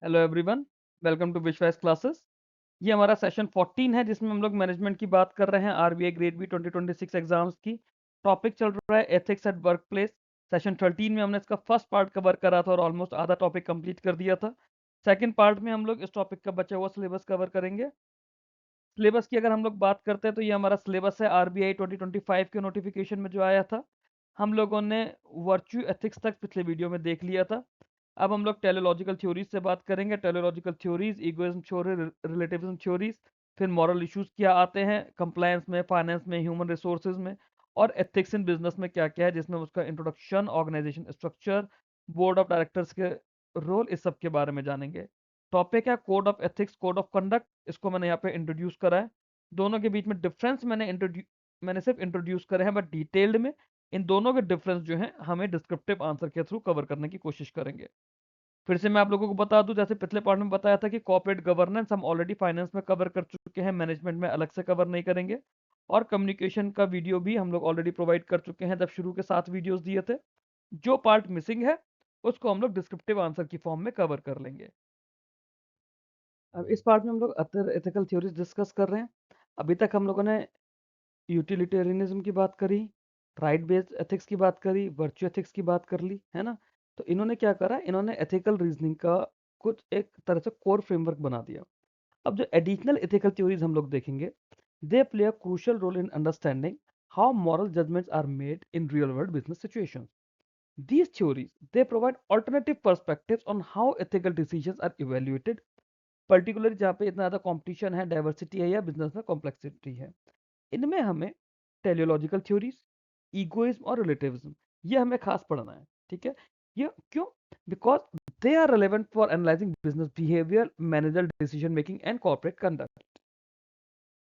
Hello everyone, welcome to विश्वास classes. ये हमारा सेशन 14 है जिसमें हम लोग मैनेजमेंट की बात कर रहे हैं। आरबीआई ग्रेड बी 2026 एग्जाम्स की टॉपिक चल रहा है ethics at work place. Session 13 में हमने इसका फर्स्ट पार्ट कवर करा था और ऑलमोस्ट आधा टॉपिक कंप्लीट कर दिया था। सेकंड पार्ट में हम लोग इस टॉपिक का बचा हुआ सिलेबस कवर करेंगे। सिलेबस की अगर हम लोग बात करते हैं तो ये हमारा सिलेबस है आरबीआई 2025 के नोटिफिकेशन में जो आया था। हम लोगों ने वर्च्यू एथिक्स तक पिछले वीडियो में देख लिया था। अब हम लोग टेलीलॉजिकल थ्योरीज से बात करेंगे। Teleological theories, egoism theory, relativism theories, फिर मॉरल इश्यूज क्या आते हैं कंप्लायंस में, फाइनेंस में, ह्यूमन रिसोर्सेज में, और एथिक्स इन बिजनेस में क्या क्या है, जिसमें उसका introduction, organisation structure, board of directors के रोल, इस सब के बारे में जानेंगे। टॉपिक है code of ethics, code of conduct. इसको मैंने यहाँ पे इंट्रोड्यूस करा है। दोनों के बीच में डिफरेंस मैंने सिर्फ इंट्रोड्यूस करे हैं, बट डिटेल्ड में इन दोनों के डिफरेंस जो है हमें डिस्क्रिप्टिव आंसर के थ्रू कवर करने की कोशिश करेंगे। फिर से मैं आप लोगों को बता दूं, जैसे पिछले पार्ट में बताया था कि कॉर्पोरेट गवर्नेंस हम ऑलरेडी फाइनेंस में कवर कर चुके हैं, मैनेजमेंट में अलग से कवर नहीं करेंगे। और कम्युनिकेशन का वीडियो भी हम लोग ऑलरेडी प्रोवाइड कर चुके हैं, जब शुरू के 7 वीडियोस दिए थे। जो पार्ट मिसिंग है उसको हम लोग डिस्क्रिप्टिव आंसर की फॉर्म में कवर कर लेंगे। अब इस पार्ट में हम लोग अदर एथिकल थ्योरीज डिस्कस कर रहे हैं। अभी तक हम लोगों ने यूटिलिटेरियनिज्म की बात करी, राइट बेस्ड एथिक्स की बात करी, वर्च्यू एथिक्स की बात कर ली, है ना। तो इन्होंने क्या करा, इन्होंने एथिकल रीजनिंग का कुछ एक तरह से कोर फ्रेमवर्क बना दिया। अब जो एडिशनल एथिकल थ्योरीज हम लोग देखेंगे, they play a crucial role in understanding how moral judgements are made in real world business situations. These theories, they provide alternative perspectives on how ethical decisions are evaluated, particularly जहाँ पे इतना ज़्यादा competition है, diversity है या business में complexity है। इनमें हमें टेलियोलॉजिकल थ्योरीज, ईगोइज्म और रिलेटिविज्म, ये हमें खास पढ़ना है। ठीक है, ये क्यों? Because they are relevant for analysing business behaviour, manager decision making and corporate conduct.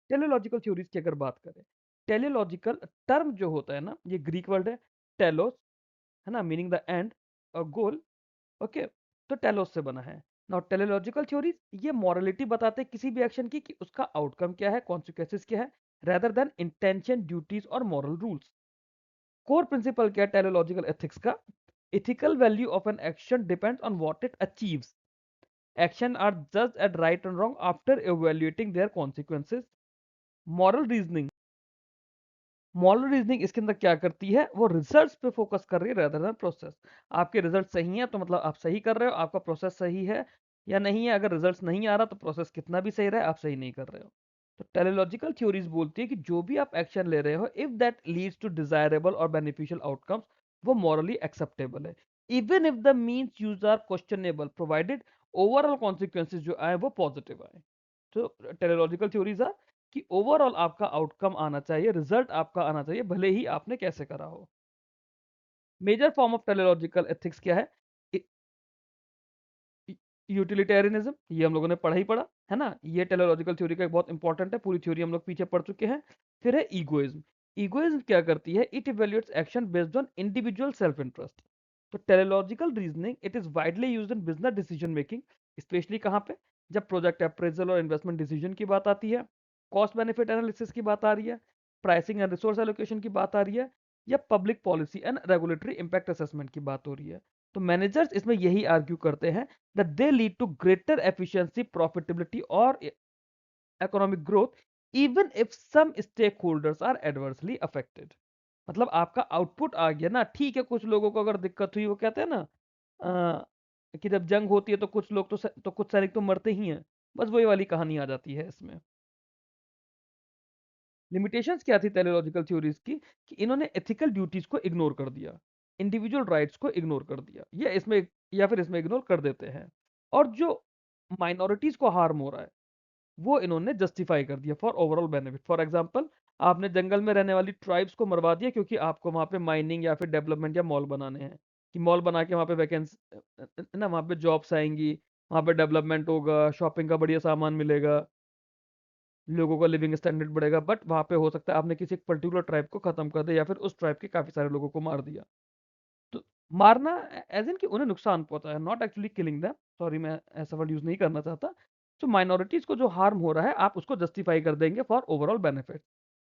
Teleological theories की अगर बात करें, टेलियोलॉजिकल टर्म जो होता है ना, ये ग्रीक वर्ड है टेलोस, है ना, मीनिंग द एंड और गोल। ओके, तो टेलोस से बना है। नाउ टेलियोलॉजिकल थ्योरीज ये मॉरलिटी बताते हैं किसी भी एक्शन की, कि उसका आउटकम क्या है, कॉन्सिक्वेंसेस क्या है, rather than intention, duties और moral rules। कोर प्रिंसिपल क्या है टेलियोलॉजिकल एथिक्स का? ethical value of an action depends on what it achieves. Action are judged at right and wrong after evaluating their consequences. moral reasoning moral reasoning इसके अंदर क्या करती है, वो results पे फोकस कर रही है rather than प्रोसेस। आपके रिजल्ट सही है तो मतलब आप सही कर रहे हो, आपका प्रोसेस सही है या नहीं है। अगर रिजल्ट्स नहीं आ रहा तो प्रोसेस कितना भी सही रहे, आप सही नहीं कर रहे हो। तो टेलियोलॉजिकल थ्योरीज बोलती है कि जो भी आप एक्शन ले रहे हो, if that leads to desirable और बेनिफिशियल आउटकम्स, वो मॉरली एक्सेप्टेबल है, even if the means use are questionable, provided overall consequences जो आए वो पॉजिटिव आए। तो टेलियोलॉजिकल थ्योरीज आर कि ओवरऑल आपका आउटकम आना चाहिए, रिजल्ट आपका आना चाहिए, भले ही आपने कैसे करा हो। Major form of teleological ethics क्या है? यूटिलिटेरियनिज्म, ये हम लोगों ने पढ़ा ही पढ़ा, है ना। ये टेलियोलॉजिकल थ्योरी का एक बहुत इंपॉर्टेंट है, पूरी थ्योरी हम लोग पीछे पढ़ चुके हैं। फिर है ईगोइज्म। ईगोइज्म क्या करती है? It evaluates action based on individual self interest. तो teleological reasoning it is widely used in business decision making, specially कहाँ पे? जब प्रोजेक्ट अप्रेजल और इन्वेस्टमेंट डिसीजन की बात आती है, कॉस्ट बेनिफिट एनालिसिस की बात आ रही है, प्राइसिंग एंड रिसोर्स एलोकेशन की बात आ रही है, या public policy and regulatory impact assessment की बात हो रही है। तो मैनेजर्स इसमें यही आर्ग्यू करते हैं that they lead to greater efficiency, profitability or economic growth even if some stakeholders are adversely affected। मतलब आपका आउटपुट आ गया ना, ठीक है, कुछ लोगों को अगर दिक्कत हुई, वो कहते हैं ना कि जब जंग होती है तो कुछ लोग तो कुछ सैनिक तो मरते ही हैं। बस वही वाली कहानी आ जाती है इसमें। लिमिटेशंस क्या थी टेलियोलॉजिकल थ्योरीज की? कि इन्होंने एथिकल ड्यूटीज को इग्नोर कर दिया, इंडिविजुअल राइट्स को इग्नोर कर दिया, या फिर इसमें इग्नोर कर देते हैं। और जो माइनॉरिटीज को हार्म हो रहा है वो इन्होंने जस्टिफाई कर दिया for overall benefit. For example, आपने जंगल में रहने वाली ट्राइब्स को मरवा दिया क्योंकि आपको वहां पे माइनिंग या फिर डेवलपमेंट या मॉल बनाने हैं, कि मॉल बना के वहां पे वैकेंसी ना, वहां पे जॉब्स आएंगी, वहां पे डेवलपमेंट होगा, शॉपिंग का बढ़िया सामान मिलेगा, लोगों का लिविंग स्टैंडर्ड बढ़ेगा। बट वहां पे हो सकता है आपने किसी एक पर्टिकुलर ट्राइब को खत्म कर दिया या फिर उस ट्राइब के काफी सारे लोगों को मार दिया। तो मारना एज इन कि उन्हें नुकसान पहुंचाया, not actually killing them. Sorry, मैं ऐसा वर्ड यूज नहीं करना चाहता। तो माइनॉरिटीज को जो हार्म हो रहा है आप उसको जस्टिफाई कर देंगे फॉर ओवरऑल बेनिफिट।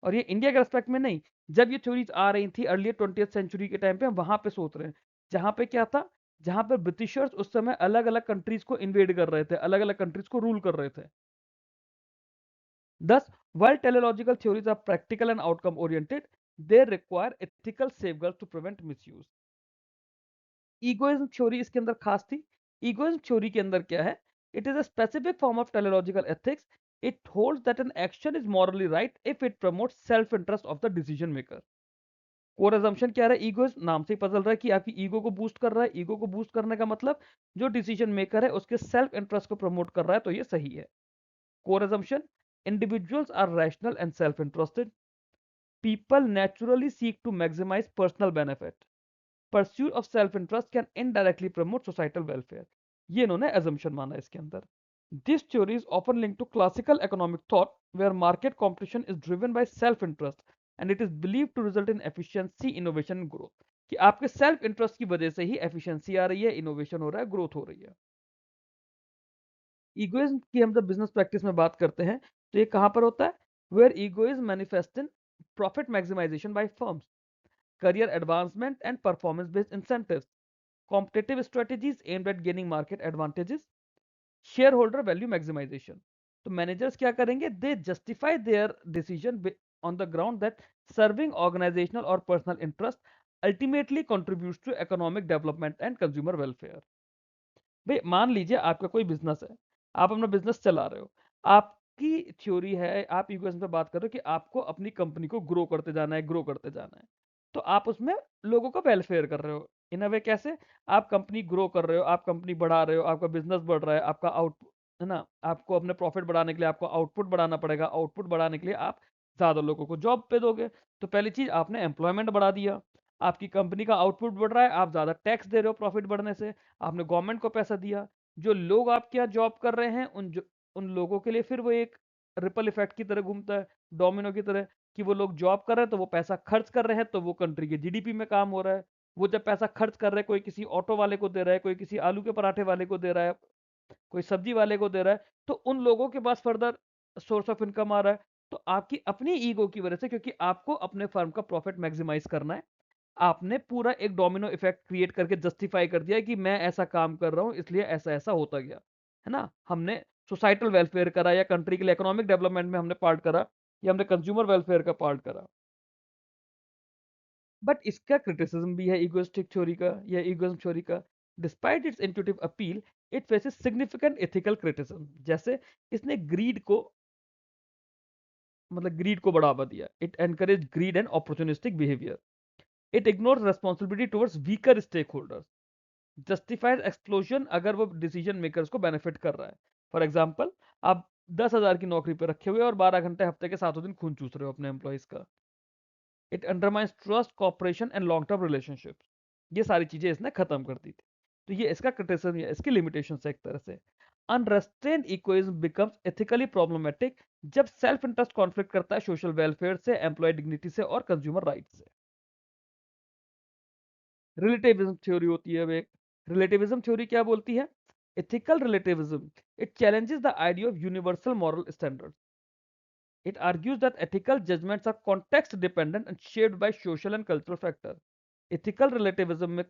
और ये इंडिया के रेस्पेक्ट में नहीं, जब ये थ्योरीज आ रही थी अर्ली 20th सेंचुरी के टाइम पे, हम वहां पे सोच रहे हैं जहां पे क्या था, जहां पर ब्रिटिशर्स उस समय अलग अलग कंट्रीज को इन्वेड कर रहे थे, अलग अलग कंट्रीज को रूल कर रहे थे। Thus, while teleological theories are practical and outcome oriented, they require ethical safeguards to prevent misuse. Egoism theory इसके अंदर खास थी। Egoism theory के अंदर क्या है? It is a specific form of teleological ethics. It holds that an action is morally right if it promotes self-interest of the decision maker. Core assumption क्या है? Egoism नाम से ही पता चल रहा है कि आपकी ईगो को बूस्ट कर रहा है। ईगो को बूस्ट करने का मतलब जो डिसीजन मेकर है उसके सेल्फ इंटरेस्ट को प्रमोट कर रहा है, तो ये सही है। Core assumption, individuals are rational and self-interested. People naturally seek to maximize personal benefit. Pursuit of self-interest can indirectly promote societal welfare. ये इन्होंने assumption माना इसके अंदर। This theory is often linked to classical economic thought, where market competition is driven by self-interest and it is believed to result in efficiency, innovation and growth. कि आपके self interest की वजह से ही efficiency आ रही है, innovation हो रहा है, growth हो रही है। Egoism की हम जब business practice में बात करते हैं, तो ये कहाँ पर होता है? Where ego is manifest in profit maximization by firms, career advancement and performance-based incentives, competitive strategies aimed at gaining market advantages, shareholder value maximization. तो managers क्या करेंगे? They justify their decision on the ground that serving organizational or personal interest ultimately contributes to economic development and consumer welfare. भाई मान लीजिए आपका कोई business है, आप अपना बिजनेस चला रहे हो, आपकी थ्योरी है, आप इक्वेशन पे बात कर रहे हो कि आपको अपनी कंपनी को ग्रो करते जाना है, ग्रो करते जाना है, तो आप उसमें लोगों का वेलफेयर कर रहे हो। इन अ वे कैसे? आप कंपनी ग्रो कर रहे हो, आप कंपनी बढ़ा रहे हो, आपका बिजनेस बढ़ रहा है, आपका आउट है ना, आपको अपने प्रॉफिट बढ़ाने के लिए आपको आउटपुट बढ़ाना पड़ेगा, आउटपुट बढ़ाने के लिए आप ज्यादा लोगों को जॉब पे दोगे। तो पहली चीज आपने एम्प्लॉयमेंट बढ़ा दिया, आपकी कंपनी का आउटपुट बढ़ रहा है, आप ज्यादा टैक्स दे रहे हो प्रॉफिट बढ़ने से, आपने गवर्नमेंट को पैसा दिया, जो लोग आपके यहाँ जॉब कर रहे हैं उन लोगों के लिए फिर वो एक रिपल इफेक्ट की तरह घूमता है, डोमिनो की तरह, कि वो लोग जॉब कर रहे हैं तो वो पैसा खर्च कर रहे हैं, तो वो कंट्री के जीडीपी में काम हो रहा है। वो जब पैसा खर्च कर रहे हैं, कोई किसी ऑटो वाले को दे रहा है, कोई किसी आलू के पराठे वाले को दे रहा है, कोई सब्जी वाले को दे रहा है, तो उन लोगों के पास फर्दर सोर्स ऑफ इनकम आ रहा है। तो आपकी अपनी ईगो की वजह से, क्योंकि आपको अपने फर्म का प्रॉफिट मैक्सिमाइज करना है, आपने पूरा एक डोमिनो इफेक्ट क्रिएट करके जस्टिफाई कर दिया कि मैं ऐसा काम कर रहा हूं इसलिए ऐसा ऐसा होता गया, है ना। हमने सोसाइटल वेलफेयर करा, या कंट्री के लिए इकोनॉमिक डेवलपमेंट में हमने पार्ट करा, या हमने कंज्यूमर वेलफेयर का पार्ट करा। बट इसका क्रिटिसिज्म भी है इगोइस्टिक थ्योरी का, या इगोइज्म थ्योरी का। Despite its intuitive appeal, it faces significant ethical criticism. जैसे इसने ग्रीड को, मतलब ग्रीड को बढ़ावा दिया, it encourage greed and opportunistic behaviour, it ignores responsibility towards weaker stake holders, justified explosion अगर वो डिसीजन मेकर्स को बेनिफिट कर रहा है। फॉर एग्जाम्पल, आप 10,000 की नौकरी पर रखे हुए और 12 घंटे हफ्ते के 7 दिन खून चूस रहे हो अपने एम्प्लॉइज का। It undermines trust, cooperation and long term relationship. ये सारी चीजें इसने खत्म कर दी थी। तो ये इसका क्रिटिसिज्म या इसकी लिमिटेशन है एक तरह से। Unrestrained egoism becomes ethically problematic जब सेल्फ इंटरेस्ट कॉन्फ्लिक्ट करता है सोशल वेलफेयर से, एम्प्लॉय डिग्निटी से और कंज्यूमर राइट्स से। रिलेटिविज्म थ्योरी होती है एक। रिलेटिविज्म थ्योरी क्या बोलती है? Ethical relativism, it challenges the idea of universal moral standards. It argues that ethical judgements are context dependent and shaped by social and cultural factor. Ethical relativism में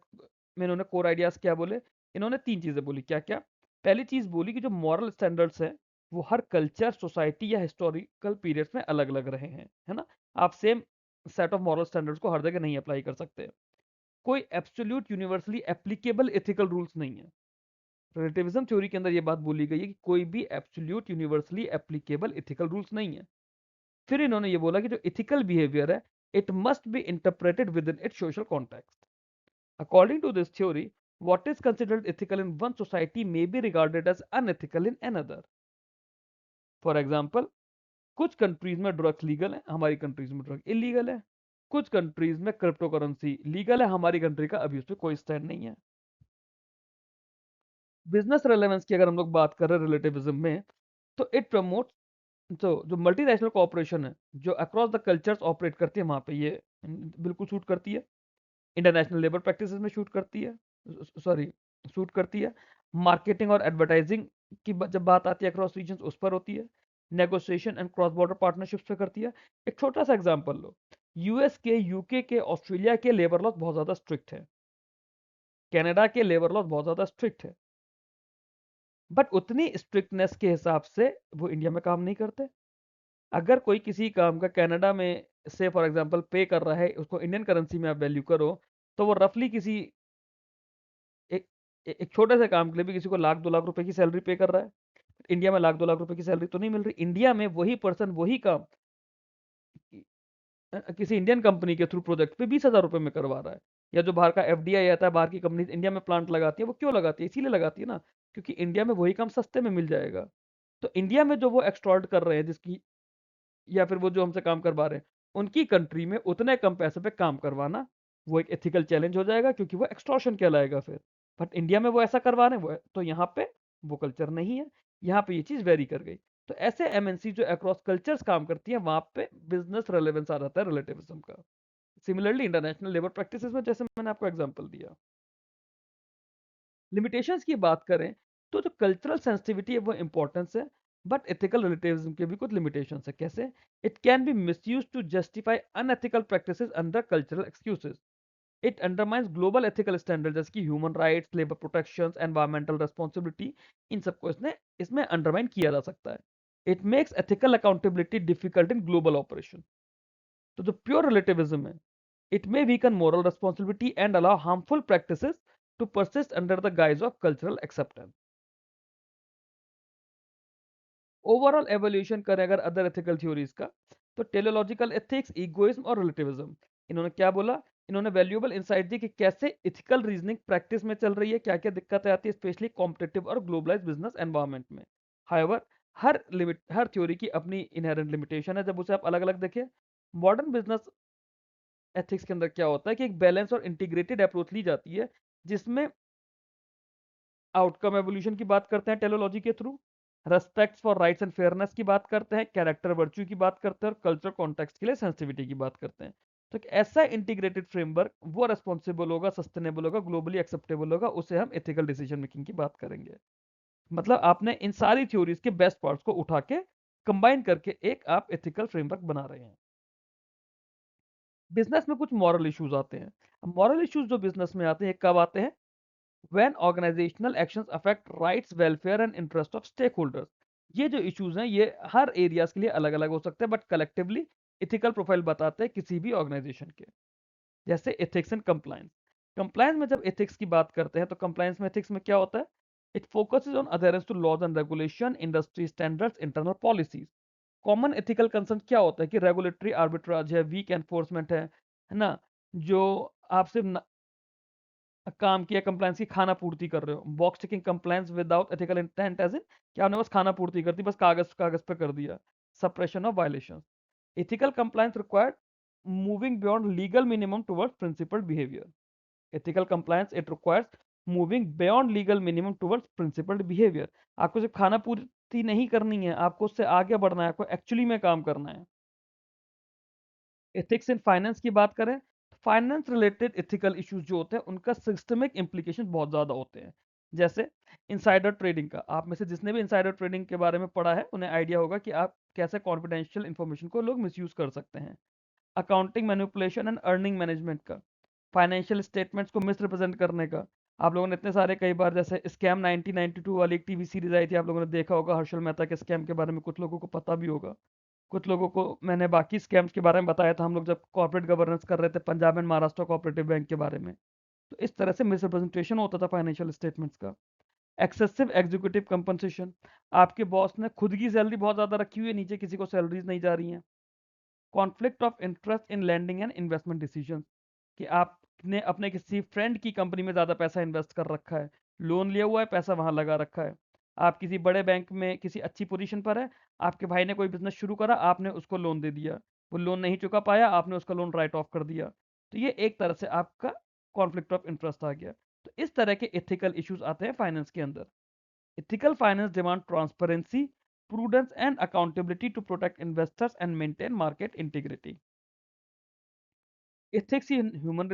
इन्होंने core ideas क्या बोले? इन्होंने तीन चीजें बोली। क्या क्या? पहली चीज बोली कि जो मॉरल स्टैंडर्ड्स हैं वो हर कल्चर, सोसाइटी या हिस्टोरिकल पीरियड्स में अलग अलग रहे हैं, है ना। आप same set of moral standards को हर जगह नहीं अप्लाई कर सकते। कोई absolute universally applicable ethical rules नहीं है। रिलेटिविज्म थ्योरी के अंदर ये बात बोली गई है कि कोई भी absolute universally applicable ethical rules नहीं है। फिर इन्होंने ये बोला कि जो एथिकल बिहेवियर है, it must be interpreted within its social context. According to this theory, what is considered ethical in one society may be regarded as unethical in another. For example, कुछ countries में drugs legal है, हमारी countries में drug illegal है। कुछ countries में crypto currency legal है, हमारी कंट्री का अभी उस पर कोई स्टैंड नहीं है। बिजनेस रेलेवेंस की अगर हम लोग बात कर रहे हैं रिलेटिविज्म में, तो इट प्रमोट, तो जो मल्टीनेशनल कॉर्पोरेशन है जो अक्रॉस द कल्चर्स ऑपरेट करती है, वहां पे ये बिल्कुल शूट करती है। इंटरनेशनल लेबर प्रैक्टिसेस में शूट करती है, सॉरी, शूट करती है। मार्केटिंग और एडवर्टाइजिंग की जब बात आती है अक्रॉस रीजन, उस पर होती है। Negotiation and cross border partnerships पे करती है। एक छोटा सा एग्जांपल लो, यूएस के, यूके के, ऑस्ट्रेलिया के लेबर लॉज बहुत ज्यादा स्ट्रिक्ट है। कनाडा के लेबर लॉज बहुत ज़्यादा स्ट्रिक्ट है, बट उतनी स्ट्रिक्टनेस के हिसाब से वो इंडिया में काम नहीं करते। अगर कोई किसी काम का कनाडा में से फॉर एग्जांपल पे कर रहा है, उसको इंडियन करेंसी में आप वैल्यू करो, तो वो रफली किसी एक एक छोटे से काम के लिए भी किसी को लाख 2 लाख रुपए की सैलरी पे कर रहा है। इंडिया में लाख 2 लाख रुपए की सैलरी तो नहीं मिल रही। इंडिया में वही पर्सन वही काम किसी इंडियन कंपनी के थ्रू प्रोजेक्ट पे 20,000 रुपए में करवा रहा है। या जो बाहर का एफडीआई आता है, बाहर की कंपनी इंडिया में प्लांट लगाती है, वो क्यों लगाती है? इसीलिए लगाती है ना, क्योंकि इंडिया में वही काम सस्ते में मिल जाएगा। तो इंडिया में जो वो एक्सट्रॉर्ट कर रहे हैं जिसकी, या फिर वो जो हमसे काम करवा रहे हैं, उनकी कंट्री में उतने कम पैसे पे काम करवाना वो एक एथिकल चैलेंज हो जाएगा, क्योंकि वो एक्सटॉर्शन कहलाएगा फिर। बट इंडिया में वो ऐसा करवा रहे हैं, वो तो यहाँ पे वो कल्चर नहीं है, यहाँ पे ये चीज़ वेरी कर गई। तो ऐसे एमएनसी जो अक्रॉस कल्चर्स काम करती हैं, वहाँ पे बिजनेस रेलेवेंस आ जाता है रिलेटिविज्म का। सिमिलरली इंटरनेशनल लेबर प्रैक्टिसेस में जैसे मैंने आपको एग्जांपल दिया। लिमिटेशंस की बात करें तो जो कल्चरल सेंसिटिविटी है वो इंपॉर्टेंस है, बट एथिकल रिलेटिविज्म के भी कुछ लिमिटेशंस है। कैसे? It can be misuse to justify unethical practices under cultural excuses. It undermines global ethical standard जैसे कि human rights, labour protections, environmental responsibility. इन सबको इसमें अंडरमाइन किया जा सकता है। It makes ethical accountability difficult in global operation. तो जो प्योर रिलेटिविज्म है, it may weaken moral responsibility and allow harmful practices to persist under the guise of cultural acceptance. Overall evolution करें अगर अदर एथिकल थ्योरीज का, तो टेलीलॉजिकल ethics, egoism और relativism, इन्होंने क्या बोला? इन्होंने वैल्यूएबल इंसाइट दी कि कैसे इथिकल रीजनिंग प्रैक्टिस में चल रही है, क्या क्या दिक्कतें आती है, स्पेशली कॉम्पिटिटिव और ग्लोबलाइज बिजनेस एनवायरनमेंट में। हाउएवर, हर थ्योरी की अपनी इनहेरेंट लिमिटेशन है जब उसे आप अलग अलग देखें। मॉडर्न बिजनेस एथिक्स के अंदर क्या होता है कि एक बैलेंस और इंटीग्रेटेड अप्रोच ली जाती है, जिसमें आउटकम एवोल्यूशन की बात करते हैं टेलोलॉजी के through, respect for rights and fairness की बात करते हैं, कैरेक्टर वर्च्यू की बात करते हैं, और कल्चर कॉन्टेक्स्ट के लिए सेंसिटिविटी की बात करते हैं। तो एक ऐसा इंटीग्रेटेड फ्रेमवर्क वो रेस्पॉन्सिबल होगा, सस्टेनेबल होगा, ग्लोबली एक्सेप्टेबल होगा, उसे हम एथिकल डिसीजन मेकिंग की बात करेंगे। मतलब आपने इन सारी थ्योरीज के बेस्ट पार्ट्स को उठा के कंबाइन करके एक आप एथिकल फ्रेमवर्क बना रहे हैं। बिजनेस में कुछ मॉरल इश्यूज आते हैं। मॉरल इश्यूज जो बिजनेस में आते हैं कब आते हैं? when organizational actions affect rights, welfare and interest of stakeholders। ये जो इश्यूज हैं ये हर एरियाज के लिए अलग अलग हो सकते हैं, बट कलेक्टिवली इथिकल प्रोफाइल बताते हैं किसी भी ऑर्गेनाइजेशन के। जैसे एथिक्स एंड कंप्लायंस। कंप्लायंस में जब एथिक्स की बात करते हैं तो कंप्लायंस में एथिक्स में क्या होता है? It focuses on adherence to laws and regulation, industry standards, internal policies. Common ethical concern क्या होता है कि रेगुलेटरी आर्बिट्राज है, वीक एनफोर्समेंट है ना, जो आप सिर्फ काम किया कंप्लायंस की खाना पूर्ति कर रहे हो। Box ticking compliance without ethical intent as in कि आपने बस खाना पूर्ति कर दी, बस कागज कागज पे कर दिया। Suppression of violation. Ethical compliance required moving beyond legal minimum towards principled behaviour. Ethical compliance it requires moving beyond legal minimum towards principled behaviour. आपको सिर्फ खाना पूर्ति नहीं करनी है, आपको उससे आगे बढ़ना है, आपको एक्चुअली में काम करना है। एथिक्स इन फाइनेंस की बात करें, फाइनेंस रिलेटेड एथिकल इश्यूज जो होते हैं उनका सिस्टमिक इम्प्लीकेशन बहुत ज़्यादा होते हैं। जैसे इनसाइडर ट्रेडिंग का, आप में से जिसने भी इनसाइडर ट्रेडिंग के बारे में पढ़ा है उन्हें आइडिया होगा कि आप कैसे कॉन्फिडेंशियल इंफॉर्मेशन को लोग मिसयूज कर सकते हैं। Accounting manipulation and earning management का, फाइनेंशियल स्टेटमेंट्स को मिसरिप्रेजेंट करने का। आप लोगों ने इतने सारे कई बार, जैसे स्कैम 1992 वाली एक टीवी सीरीज आई थी, आप लोगों ने देखा होगा, हर्षल मेहता के स्कैम के बारे में कुछ लोगों को पता भी होगा, कुछ लोगों को मैंने बाकी स्कैम्स के बारे में बताया था हम लोग जब कॉर्पोरेट गवर्नेंस कर रहे थे Punjab and Maharashtra cooperative bank के बारे में। तो इस तरह से मिसरिप्रेजेंटेशन होता था फाइनेंशियल स्टेटमेंट्स का। एक्सेसिव एग्जीक्यूटिव कंपनसेशन, आपके बॉस ने खुद की सैलरी बहुत ज़्यादा रखी हुई है, नीचे किसी को सैलरीज नहीं जा रही हैं। Conflict of interest in lending and investment decision, कि आपने अपने किसी फ्रेंड की कंपनी में ज़्यादा पैसा इन्वेस्ट कर रखा है, लोन लिया हुआ है, पैसा वहाँ लगा रखा है। आप किसी बड़े बैंक में किसी अच्छी पोजीशन पर है, आपके भाई ने कोई बिजनेस शुरू करा, आपने उसको लोन दे दिया, वो लोन नहीं चुका पाया, आपने उसका लोन राइट ऑफ कर दिया। तो ये एक तरह से आपका कॉन्फ्लिक्ट ऑफ इंटरेस्ट आ गया। तो इस तरह के एथिकल इश्यूज आते हैं फाइनेंस के अंदर। Ethical finance demand transparency, prudence and accountability to protect investors and maintain market integrity। Ethics in human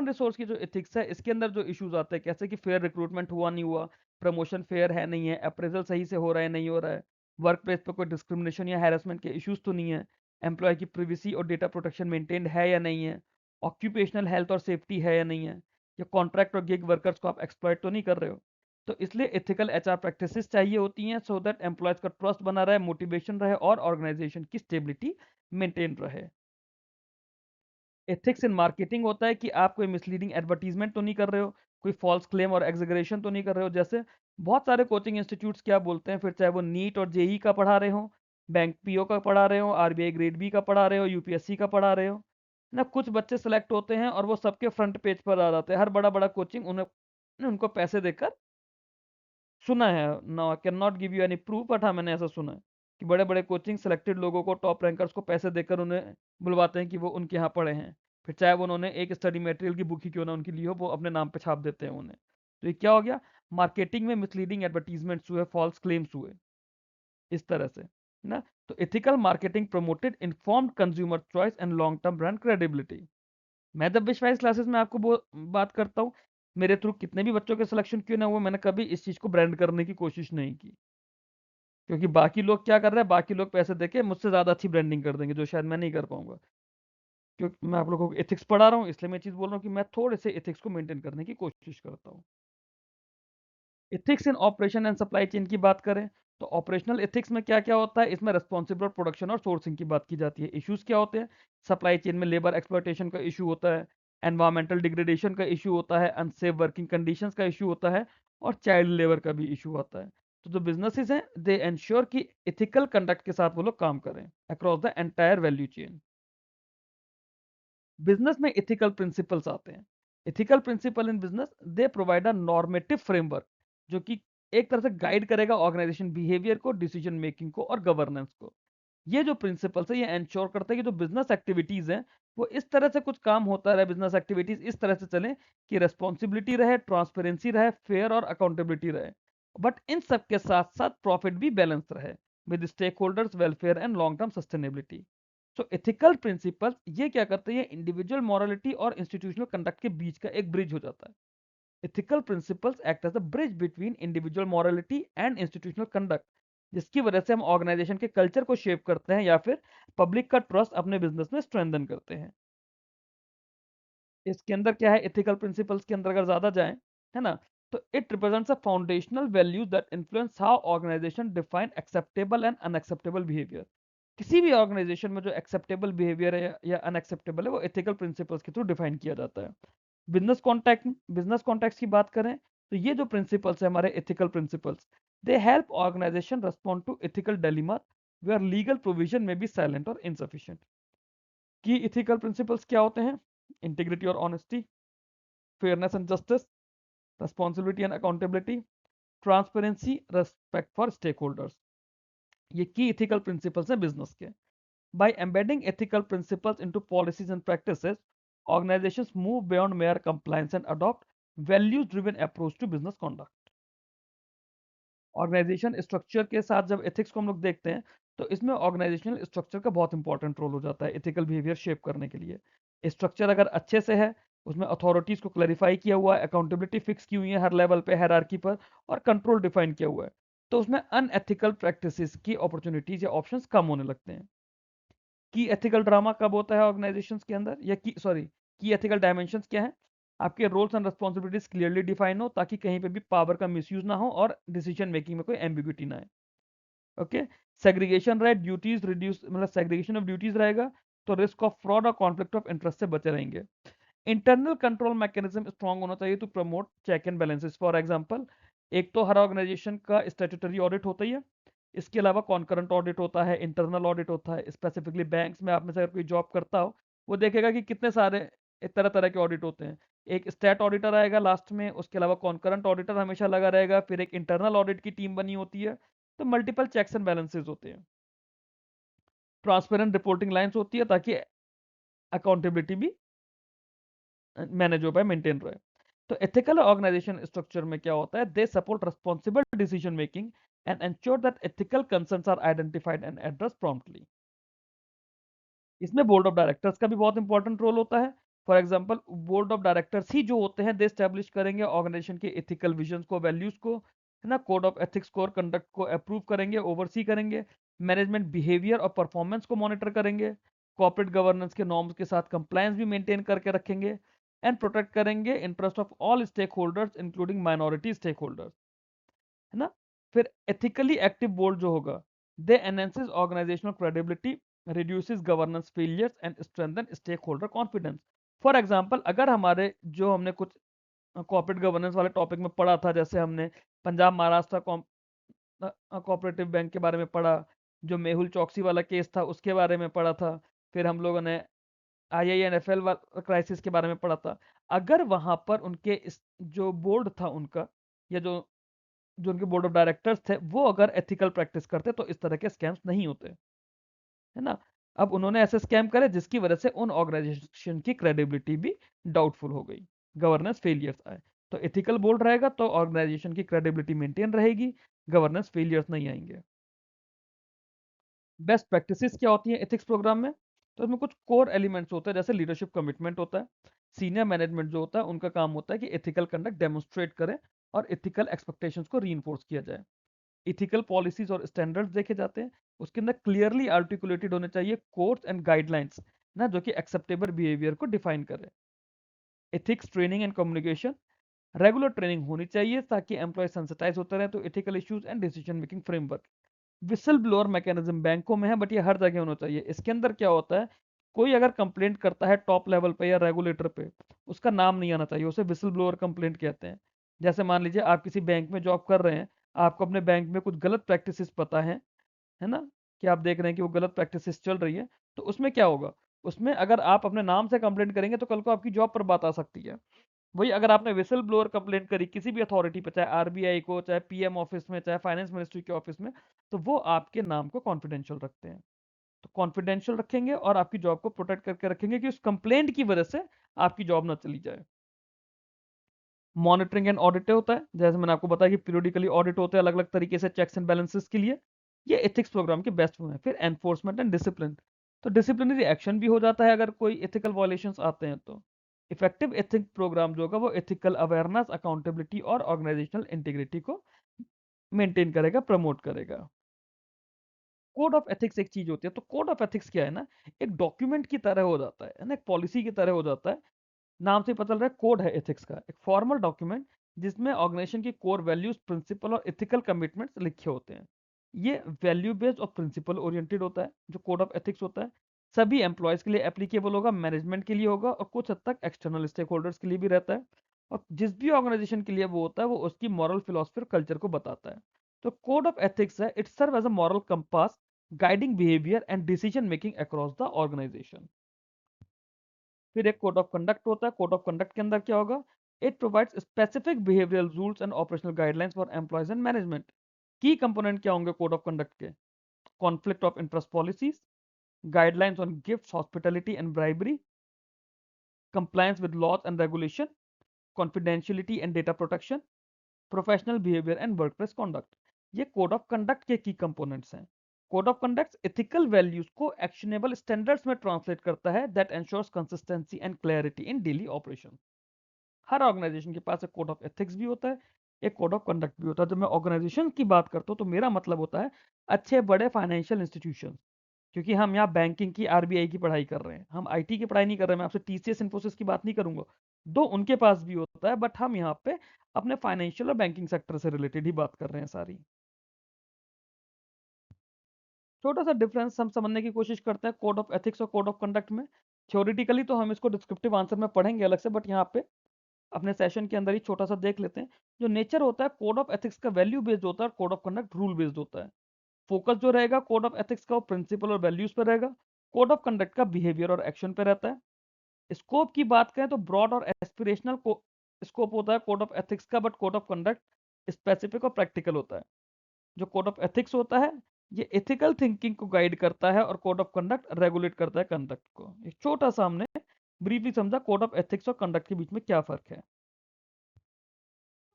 resource की जो एथिक्स है इसके अंदर जो इश्यूज आते हैं, कैसे कि फेयर रिक्रूटमेंट हुआ नहीं हुआ, प्रमोशन फेयर है नहीं है, अप्रेजल सही से हो रहा है नहीं हो रहा है, वर्क प्लेस पे कोई डिस्क्रिमिनेशन या हैरेसमेंट के इश्यूज तो नहीं है, एम्प्लॉय की प्रिवेसी और डेटा प्रोटेक्शन मेंटेन्ड है या नहीं है, ऑक्यूपेशनल हेल्थ और सेफ्टी है या नहीं है, या कॉन्ट्रैक्ट और गिग वर्कर्स को आप एक्सप्लॉइट तो नहीं कर रहे हो। तो इसलिए एथिकल एचआर प्रैक्टिसेस चाहिए होती हैं सो दैट एम्प्लॉयज का ट्रस्ट बना रहे, मोटिवेशन रहे और ऑर्गेनाइजेशन की स्टेबिलिटी मेंटेन रहे। एथिक्स इन मार्केटिंग होता है कि आप कोई मिसलीडिंग एडवर्टीजमेंट तो नहीं कर रहे हो, कोई फॉल्स क्लेम और एग्जीगरेशन तो नहीं कर रहे हो। जैसे बहुत सारे कोचिंग इंस्टीट्यूट्स क्या बोलते हैं, फिर चाहे वो नीट और जेई का पढ़ा रहे हो, बैंक पीओ का पढ़ा रहे हो, आरबीआई ग्रेड बी का पढ़ा रहे हो, यूपीएससी का पढ़ा रहे हो ना, कुछ बच्चे सेलेक्ट होते हैं और वो सबके फ्रंट पेज पर आ जाते हैं। हर बड़ा बड़ा कोचिंग उन्हें उनको पैसे देकर, सुना है, no I can not give you any proof, but हाँ मैंने ऐसा सुना है कि बड़े बड़े कोचिंग सेलेक्टेड लोगों को, टॉप रैंकर्स को पैसे देकर उन्हें बुलवाते हैं कि वो उनके यहाँ पढ़े हैं। फिर चाहे वो उन्होंने एक स्टडी मटेरियल की बुक ही क्यों ना उनकी ली हो, वो अपने नाम पे छाप देते हैं उन्हें। तो ये क्या हो गया, मार्केटिंग में मिसलीडिंग एडवर्टीजमेंट्स हुए, फॉल्स क्लेम्स हुए, इस तरह से ना। तो ethical marketing promoted informed consumer choice and long term brand credibility. मैं जब विश्वास क्लासेस में आपको बात करता हूँ, मेरे थ्रू कितने भी बच्चों के सिलेक्शन क्यों ना हुए, मैंने कभी इस चीज को ब्रांड करने की कोशिश नहीं की। क्योंकि बाकी लोग क्या कर रहे हैं, बाकी लोग पैसे देके मुझसे ज्यादा अच्छी ब्रांडिंग कर देंगे जो शायद मैं नहीं कर पाऊंगा। क्योंकि मैं आप लोगों को एथिक्स पढ़ा रहा हूँ, इसलिए मैं चीज बोल रहा हूँ कि मैं थोड़े से एथिक्स को मेंटेन करने की कोशिश करता हूँ। Ethics in operation and supply chain की बात करें तो ऑपरेशनल एथिक्स में क्या क्या होता है, इसमें रिस्पॉन्सिबल प्रोडक्शन और सोर्सिंग की बात की जाती है। इश्यूज क्या होते हैं, सप्लाई चेन में लेबर एक्सप्लॉयटेशन का इशू होता है, एनवायरमेंटल डिग्रेडेशन का इशू होता है, अनसेफ वर्किंग कंडीशंस का इशू होता है और चाइल्ड लेबर का भी इशू होता है। तो जो बिजनेसेस हैं दे एंश्योर कि एथिकल कंडक्ट के साथ वो लोग काम करें across the entire value chain. Business में एथिकल प्रिंसिपल्स आते हैं। Ethical principle in business they provide a normative framework जो कि एक तरह से गाइड करेगा ऑर्गेनाइजेशन बिहेवियर को, डिसीजन मेकिंग को और गवर्नेंस को। ये जो प्रिंसिपल्स है ये एंश्योर करता है कि जो बिजनेस एक्टिविटीज हैं वो इस तरह से कुछ काम होता रहे, बिजनेस एक्टिविटीज इस तरह से चले कि रेस्पॉन्सिबिलिटी रहे, ट्रांसपेरेंसी रहे, फेयर और अकाउंटेबिलिटी रहे, बट इन सब के साथ साथ प्रॉफिट भी बैलेंस रहे with stake holders welfare and long term sustainability. So ethical principles ये क्या करते हैं, इंडिविजुअल मॉरलिटी और इंस्टीट्यूशनल कंडक्ट के बीच का एक ब्रिज हो जाता है। Ethical principles act as a bridge between individual morality and institutional conduct, जिसकी वजह से हम ऑर्गेनाइजेशन के कल्चर को शेप करते हैं या फिर पब्लिक का ट्रस्ट अपने बिजनेस में स्ट्रेंथन करते हैं। इसके अंदर क्या है, एथिकल प्रिंसिपल्स के अंदर अगर ज्यादा जाएं, है ना, तो it represents a foundational values that influence how organisation define acceptable and unacceptable behaviour. किसी भी ऑर्गेनाइजेशन में जो एक्सेप्टेबल बिहेवियर है या अनएक्सेप्टेबल है वो एथिकल प्रिंसिपल्स के थ्रू डिफाइन किया जाता है। बिजनेस कॉन्टेक्स्ट की बात करें तो ये जो प्रिंसिपल्स है हमारे ethical principles, they help organisation respond to ethical dilemma where legal provision में बी साइलेंट और इनसफिशिएंट। की एथिकल प्रिंसिपल्स क्या होते हैं, इंटीग्रिटी और honesty, fairness and justice, responsibility and accountability, transparency, respect for stakeholders। ये की ethical principles हैं बिजनेस के। By embedding ethical principles into policies and practices, organizations move beyond mere compliance and adopt values-driven approach to business conduct। Organisation structure के साथ जब ethics को हम लोग देखते हैं तो इसमें ऑर्गेनाइजेशनल स्ट्रक्चर का बहुत इंपॉर्टेंट रोल हो जाता है एथिकल बिहेवियर शेप करने के लिए। स्ट्रक्चर अगर अच्छे से है, उसमें अथॉरिटीज को क्लैरिफाई किया हुआ है, अकाउंटेबिलिटी फिक्स की हुई है हर लेवल पे हायरार्की पर और कंट्रोल डिफाइन किया हुआ है, तो उसमें अनएथिकल प्रैक्टिसेस की अपॉर्चुनिटीज या ऑप्शंस कम होने लगते हैं। की एथिकल ड्रामा कब होता है ऑर्गेनाइजेशंस के अंदर, या की एथिकल डायमेंशंस क्या है, आपके roles and responsibilities clearly define हो ताकि कहीं पे भी पावर का मिसयूज ना हो और डिसीजन मेकिंग में कोई एम्बिग्यूटी ना है। ओके, सेग्रीगेशन रहे, ड्यूटीज रिड्यूस, मतलब सेग्रीगेशन ऑफ ड्यूटीज रहेगा तो रिस्क ऑफ फ्रॉड और कॉन्फ्लिक्ट ऑफ इंटरेस्ट से बचे रहेंगे। इंटरनल कंट्रोल मैकेनिज्म स्ट्रांग होना चाहिए to promote check and balances. For example, एक तो हर ऑर्गेनाइजेशन का स्टैट्यूटरी ऑडिट होता ही है, इसके अलावा कॉन्करेंट ऑडिट होता है, इंटरनल ऑडिट होता है। स्पेसिफिकली बैंक्स में आप में से अगर कोई जॉब करता हो वो देखेगा कि कितने सारे तरह तरह के ऑडिट होते हैं। एक स्टैट ऑडिटर आएगा लास्ट में, उसके अलावा कॉन्करेंट ऑडिटर हमेशा लगा रहेगा, फिर एक इंटरनल ऑडिट की टीम बनी होती है। तो मल्टीपल चेक्स एंड बैलेंसेस होते हैं, ट्रांसपेरेंट रिपोर्टिंग लाइंस होती है ताकि अकाउंटेबिलिटी भी मैनेज हो पाए, मेंटेन रहे। तो एथिकल ऑर्गेनाइजेशन स्ट्रक्चर में क्या होता है, they support responsible decision making and ensure that ethical concerns are identified and address promptly. इसमें बोर्ड ऑफ डायरेक्टर्स का भी बहुत इंपॉर्टेंट रोल होता है। For example, board of directors ही जो होते हैं दे स्टैब्लिश करेंगे ऑर्गेनाइजेशन के एथिकल विजन को, वैल्यूज को, है ना, कोड ऑफ एथिक्स को और कंडक्ट को अप्रूव करेंगे, ओवरसी करेंगे, मैनेजमेंट बिहेवियर और परफॉर्मेंस को मॉनिटर करेंगे, कॉर्पोरेट गवर्नेंस के नॉर्म्स के साथ कंप्लायंस भी मेंटेन करके रखेंगे, एंड प्रोटेक्ट करेंगे interest of all stakeholders including minority stakeholders, है ना। फिर एथिकली एक्टिव बोर्ड जो होगा, they enhances organizational credibility, reduces governance failures and strengthen stakeholder confidence. For example, अगर हमारे जो हमने कुछ कॉर्पोरेट गवर्नेंस वाले टॉपिक में पढ़ा था, जैसे हमने पंजाब महाराष्ट्र कोऑपरेटिव बैंक के बारे में पढ़ा, जो मेहुल चौकसी वाला केस था उसके बारे में पढ़ा था, फिर हम लोगों ने IINFL क्राइसिस के बारे में पढ़ा था। अगर वहां पर उनके जो बोर्ड था उनका, या जो जो उनके बोर्ड ऑफ डायरेक्टर्स थे, वो अगर एथिकल प्रैक्टिस करते तो इस तरह के स्कैम्स नहीं होते, है ना। अब उन्होंने ऐसे स्कैम करे जिसकी वजह से उन ऑर्गेनाइजेशन की क्रेडिबिलिटी भी डाउटफुल हो गई, गवर्नेंस फेलियर्स आए। तो एथिकल बोर्ड रहेगा तो ऑर्गेनाइजेशन की क्रेडिबिलिटी मेंटेन रहेगी, गवर्नेंस फेलियर्स नहीं आएंगे। बेस्ट प्रैक्टिसेस क्या होती है एथिक्स प्रोग्राम में? तो इसमें कुछ कोर एलिमेंट्स होते हैं, जैसे लीडरशिप कमिटमेंट होता है, सीनियर मैनेजमेंट जो होता है उनका काम होता है कि एथिकल कंडक्ट डेमोन्स्ट्रेट करें और एथिकल एक्सपेक्टेशंस को रीइंफोर्स किया जाए। एथिकल पॉलिसीज और स्टैंडर्ड्स देखे जाते हैं, उसके अंदर क्लियरली आर्टिकुलेटेड होने चाहिए कोड्स एंड गाइडलाइंस ना, जो कि एक्सेप्टेबल बिहेवियर को डिफाइन करे। Ethics training and communication, regular training होनी चाहिए ताकि एम्प्लॉय सेंसिटाइज होते रहे तो ethical issues and decision making framework. Whistle blower mechanism बैंकों में है, बट ये हर जगह होना चाहिए। इसके अंदर क्या होता है, कोई अगर कंप्लेंट करता है टॉप लेवल पे या रेगुलेटर पे, उसका नाम नहीं आना चाहिए, उसे विसल ब्लोअर कंप्लेंट कहते हैं। जैसे मान लीजिए आप किसी बैंक में जॉब कर रहे हैं, आपको अपने बैंक में कुछ गलत प्रैक्टिसेस पता है ना, कि आप देख रहे हैं कि वो गलत प्रैक्टिसेस चल रही है, तो उसमें क्या होगा, उसमें अगर आप अपने नाम से कंप्लेंट करेंगे तो कल को आपकी जॉब पर बात आ सकती है। वही अगर आपने विसल ब्लोअर कंप्लेंट करी किसी भी अथॉरिटी पे, चाहे RBI को, चाहे PM ऑफिस में, चाहे फाइनेंस मिनिस्ट्री के ऑफिस में, तो वो आपके नाम को कॉन्फिडेंशियल रखते हैं। तो कॉन्फिडेंशियल रखेंगे और आपकी जॉब को प्रोटेक्ट करके रखेंगे कि उस कंप्लेंट की वजह से आपकी जॉब ना चली जाए। मॉनिटरिंग एंड ऑडिट होता है, जैसे मैंने आपको बताया कि पीरियडिकली ऑडिट होते हैं अलग अलग तरीके से चेक्स एंड बैलेंसेस के लिए। ये एथिक्स प्रोग्राम के बेस्ट वे हैं। फिर एनफोर्समेंट एंड डिसिप्लिन, तो डिसिप्लिनरी एक्शन भी हो जाता है अगर कोई एथिकल वायलेशंस आते हैं तो। इफेक्टिव एथिक प्रोग्राम जो होगा वो एथिकल अवेयरनेस, अकाउंटेबिलिटी और ऑर्गेनाइजेशनल इंटीग्रिटी को मेंटेन करेगा, प्रमोट करेगा। कोड ऑफ एथिक्स एक चीज होती है, तो कोड ऑफ एथिक्स क्या है ना, एक डॉक्यूमेंट की तरह हो जाता है ना, एक पॉलिसी की तरह हो जाता है। नाम से ही पता चल रहा है कोड है एथिक्स का, एक फॉर्मल डॉक्यूमेंट जिसमें ऑर्गेनाइजेशन की कोर वैल्यूज, प्रिंसिपल और एथिकल कमिटमेंट्स लिखे होते हैं। ये वैल्यू बेस्ड और प्रिंसिपल ओरिएंटेड होता है जो कोड ऑफ एथिक्स होता है। सभी एम्प्लॉयज के लिए एप्लीकेबल होगा, मैनेजमेंट के लिए होगा और कुछ हद तक एक्सटर्नल स्टेक होल्डर्स के लिए भी रहता है। और जिस भी ऑर्गेनाइजेशन के लिए वो होता है वो उसकी मॉरल फिलोसफी और कल्चर को बताता है। तो कोड ऑफ एथिक्स है, it serve as a moral compass guiding behaviour and decision making across the organisation. फिर एक कोड ऑफ कंडक्ट होता है। कोड ऑफ कंडक्ट के अंदर क्या होगा, it provides specific behavioural rules and operational guidelines for employees and management. की component क्या होंगे कोड ऑफ कंडक्ट के, conflict of interest policies, guidelines on gifts, hospitality and bribery, compliance with laws and regulation, confidentiality and data protection, professional behaviour and workplace conduct. ये code of conduct के की components हैं। Code of conduct ethical values को actionable standards में translate करता है that ensures consistency and clarity in daily operation. हर organisation के पास एक कोड ऑफ एथिक्स भी होता है, एक कोड ऑफ कंडक्ट भी होता है। जब मैं ऑर्गेनाइजेशन की बात करता हूँ तो मेरा मतलब होता है अच्छे बड़े फाइनेंशियल इंस्टीट्यूशन, क्योंकि हम यहाँ बैंकिंग की, RBI की पढ़ाई कर रहे हैं, हम IT की पढ़ाई नहीं कर रहे हैं। मैं आपसे TCS इन्फोसिस की बात नहीं करूंगा, दो उनके पास भी होता है, बट हम यहाँ पे अपने फाइनेंशियल और बैंकिंग सेक्टर से रिलेटेड ही बात कर रहे हैं सारी। छोटा सा डिफरेंस हम समझने की कोशिश करते हैं कोड ऑफ एथिक्स और कोड ऑफ कंडक्ट में। थ्योरेटिकली तो हम इसको डिस्क्रिप्टिव आंसर में पढ़ेंगे अलग से, बट यहाँ पे अपने सेशन के अंदर ही छोटा सा देख लेते हैं। जो नेचर होता है कोड ऑफ एथिक्स का, वैल्यू बेस्ड होता है, code of conduct rule based होता है। फोकस जो रहेगा कोड ऑफ एथिक्स का वो प्रिंसिपल और वैल्यूज पर रहेगा, कोड ऑफ कंडक्ट का बिहेवियर और एक्शन पे रहता है। स्कोप की बात करें तो ब्रॉड और एस्पिरेशनल स्कोप होता है कोड ऑफ एथिक्स का, but code of conduct specific और प्रैक्टिकल होता है। जो कोड ऑफ एथिक्स होता है ये एथिकल थिंकिंग को गाइड करता है और कोड ऑफ कंडक्ट रेगुलेट करता है कंडक्ट को। एक छोटा सा हमने ब्रीफली समझा कोड ऑफ एथिक्स और कंडक्ट के बीच में क्या फर्क है।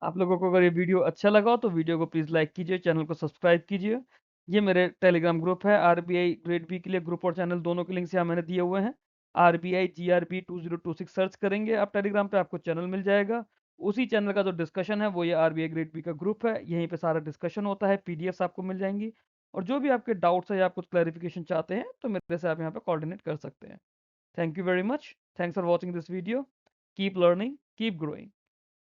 आप लोगों को अगर ये वीडियो अच्छा लगा हो तो वीडियो को प्लीज़ लाइक कीजिए, चैनल को सब्सक्राइब कीजिए। ये मेरे टेलीग्राम ग्रुप है, RBI ग्रेड बी के लिए ग्रुप और चैनल दोनों के लिंक्स यहाँ मैंने दिए हुए हैं। RBI GRB 2026 सर्च करेंगे आप टेलीग्राम पे, आपको चैनल मिल जाएगा। उसी चैनल का जो डिस्कशन है वो ये RBI ग्रेड बी का ग्रुप है, यहीं पे सारा डिस्कशन होता है, PDFs आपको मिल जाएंगी। और जो भी आपके डाउट्स है या आप कुछ क्लैरिफिकेशन चाहते हैं तो मेरे से आप यहाँ पे कोऑर्डिनेट कर सकते हैं। Thank you very much, thanks for watching this video. Keep learning, keep growing.